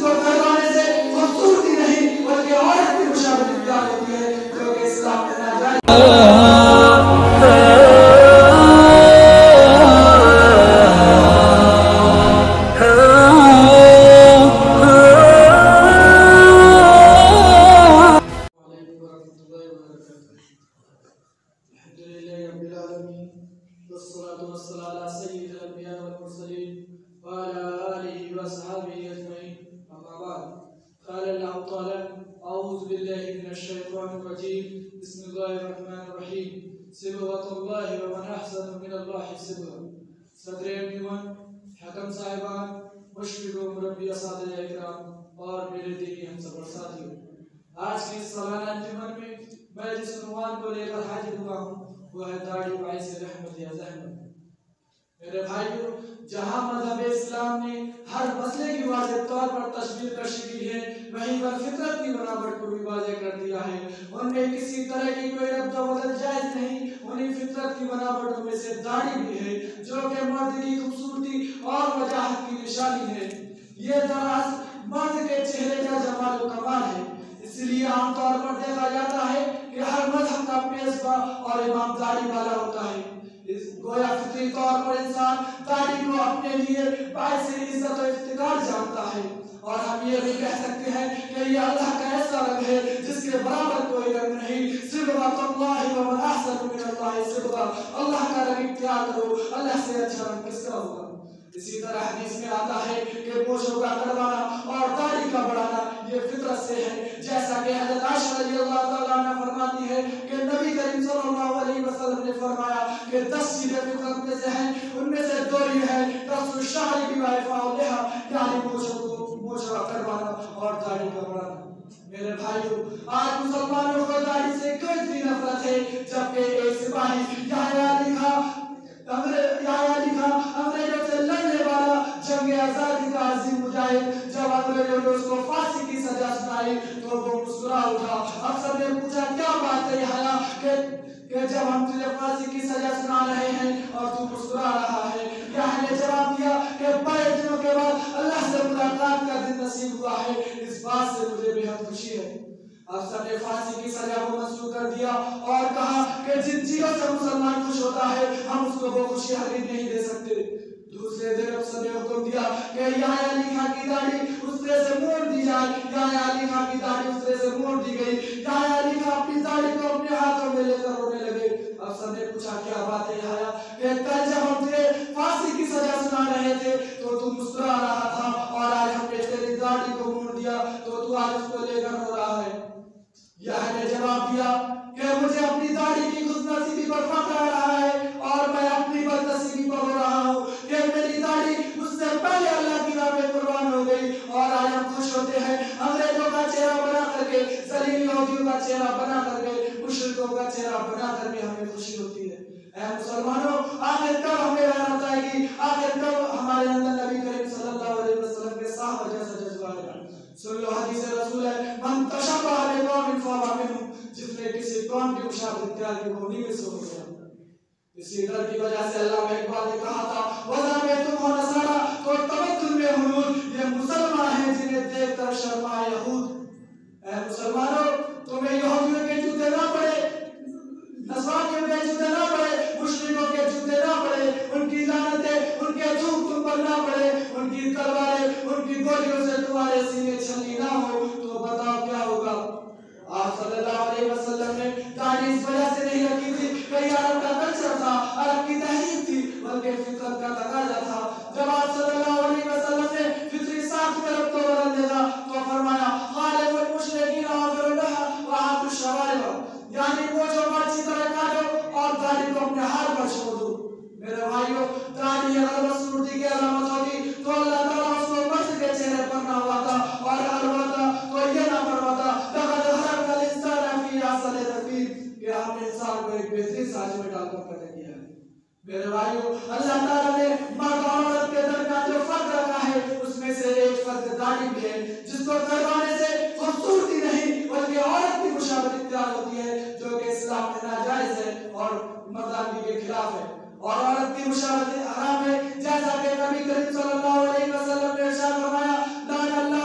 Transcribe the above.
کو کروانے سے خوبصورتی نہیں بلکہ عورت کی مشابہت اختیار ہوتی ہے جو کہ اسلام میں ناجائز صدر انجمن، حکم صاحبان، مشفق و مربی اساتذہ اکرام اور میرے دینی ہمسفر ساتھیوں، آج کی اس سالانہ انجمن میں جس عنوان کو لے کر حاضر ہوا ہوں وہ ہے داڑھی باعث رحمت یا زحمت۔ میرے بھائیوں، جہاں مذہب اسلام نے ہر مسئلے کی واضح طور پر تشبیہ کشی کی ہے وہیں پر فطرت کی بناوٹ کو بھی واضح کر دیا ہے۔ ان میں کسی طرح کی کوئی رد و بدل جائز نہیں۔ انہیں فطرت کی بناوٹوں میں سے داڑھی بھی ہے جو کہ مرد کی خوبصورتی اور وجاہت کی نشانی ہے۔ یہ دراصل مرد کے چہرے کا جمال و کمال ہے۔ اس لیے عام طور پر دیکھا جاتا ہے کہ ہر مذہب کا پیشوا اور امام داڑھی والا ہوتا ہے۔ گویا فطری طور پر انسان داڑھی کو اپنے لیے باعث عزت و افتخار جانتا ہے، اور ہم یہ بھی کہہ سکتے ہیں کہ یہ اللہ کا ایسا رنگ ہے جس کے برابر کوئی رنگ نہیں۔ صبغۃ اللہ ومن احسن من اللہ صبغہ، اللہ کا رنگ اختیار کرو، اللہ سے اچھا رنگ کس کا ہوگا۔ اسی طرح حدیث میں آتا ہے کہ مونچھوں کا کٹوانا اور داڑھی کا بڑھانا یہ فطرت سے ہے، جیسا کہ حضرت عائشہ رضی اللہ تعالیٰ عنہ فرماتی ہے کہ نبی کریم صلی اللہ علیہ وسلم نے فرمایا کہ 10 چیزیں فطرت میں سے ہیں، ان میں سے 2 یہ ہے قص الشعر بإعفاء اللحى، یعنی مونچھ کا کٹوانا اور داڑھی کا بڑھانا۔ میرے بھائیوں، آج مسلمانوں کو داڑھی سے کوئی اتنی نفرت ہے جبکہ ایک سپاہی یحییٰ لکھا انگریزوں سے لڑنے والا جنگ آزادی کا عظیم مجاہد، جب انگریزوں نے اس کو پھانسی کی سزا سنائی تو وہ مسکرا اٹھا۔ افسر نے پوچھا کیا بات ہے یحییٰ کہ جب ہم تجھے پھانسی کی سزا سنا رہے ہیں اور تو مسکرا رہا ہے؟ یحییٰ نے جواب دیا کہ بڑے دنوں کے بعد اللہ سے ملاقات کا دن نصیب ہوا ہے، اس بات سے مجھے بے حد خوشی ہے۔ افسر نے پھانسی کی سزا کو منسوخ کر دیا اور کہا کہ جن چیزوں سے مسلمان خوش ہوتا ہے ہم اس کو وہ خوشی ہرگز نہیں دے سکتے۔ دوسرے دن افسر نے حکم دیا کہ یحییٰ علی خان کی داڑھی اس طرح سے موڑ دی جائے۔ یحییٰ علی خان کی داڑھی اس طرح سے موڑ دی گئی۔ یحییٰ علی خان اپنی داڑھی کو اپنے ہاتھوں میں لے کر رونے لگے۔ افسر نے پوچھا کیا بات ہے یحییٰ کہ کل جب ہم تجھے پھانسی کی سزا سنا رہے تھے تو تو مسکرا رہا تھا، اور آج ہم نے تیری داڑھی کو موڑ دیا تو تو آج اس کو لے کر رو رہا ہے۔ یحییٰ نے جواب دیا کہ مجھے اپنی داڑھی کی خوش نصیبی پر فخر آ رہا ہے اور میں اپنی بدنصیبی پر رو رہا ہوں کہ میری داڑھی مجھ سے پہلے اللہ کی راہ میں قربان ہو گئی، اور آج ہم خوش ہوتے ہیں انگریزوں کا چہرہ بنا کر کے، ذلیل یہودیوں کا چہرہ بنا کر کے، مشرکوں کا چہرہ بنا کر کے ہمیں خوشی ہوتی ہے۔ اے مسلمانوں، آخر کب ہمیں غیرت آئے گی؟ آخر کب ہمارے اندر نبی کریم صلی اللہ علیہ وسلم کے صحابہ جیسا جذبہ آئے گا؟ سن لو حدیث رسول ہے، من تشبہ بقوم فہو منہم، جس نے کسی قوم کی مشابہت اختیار کی وہ انہی میں سے ہو گیا۔ اسی ڈر کی وجہ سے علامہ اقبال نے کہا تھا وَذَا میں تم ہو نصارہ تو تمدن میں حنود، یہ مسلمان ہیں جنہیں دیکھ کر شرمائے یہود۔ اے مسلمانوں، تمہیں یہودیوں کے جوتے نہ پڑے، نصرانیوں کے جوتے نہ پڑے، مشرکوں کے جوتے نہ پڑے، ان کی لعنتیں، ان کے دھوپ تم پر نہ پڑے، ان کی تلواریں، ان کی گولیوں سے تمہارے سینے چھلنی نہ ہو، تو بتاؤ کیا ہوگا؟ آپ صلی اللہ علیہ وسلم نے داڑھی اس وجہ سے نہیں رکھی تھی کہ یہ عرب کا کلچر تھا، عرب کی تہذیب تھی، بلکہ فطرت کا تقاضا تھا۔ جب آپ صلی اللہ علیہ وسلم نے فطری ساخت میں رب کو بدل دینا تو فرمایا خالف المشرکین واغفر لهم وأعطوا الشوارب، یعنی مونچھوں کو اچھی طرح کاٹو اور داڑھی کو اپنے ہاتھ پر چھوڑ دو۔ میرے بھائیوں، داڑھی اگر مسرورتی کی علامت ہوتی تو اللہ تعالیٰ اس کو مرد کے چہرے پر نہ ہواتا، اور اگر ہوتا تو یہ نہ فرماتا لقد خلقنا الانسان فی احسن تقویم، کہ ہم نے انسان کو ایک بہترین سانچے میں ڈال کر پیدا کیا ہے۔ میرے بھائیوں، اللہ تعالیٰ نے مرد اور عورت کے درمیان جو فرق رکھا ہے اس میں سے ایک فرق داڑھی بھی ہے، جس کو کروانے سے خوبصورتی نہیں بلکہ عورت کی مشابہت اختیار ہوتی ہے جو کہ اسلام میں ناجائز ہے اور مردانگی کے خلاف ہے، اور عورت کی مشابہت حرام ہے، جیسا کہ نبی کریم صلی اللہ علیہ وسلم نے ارشاد فرمایا لعن اللہ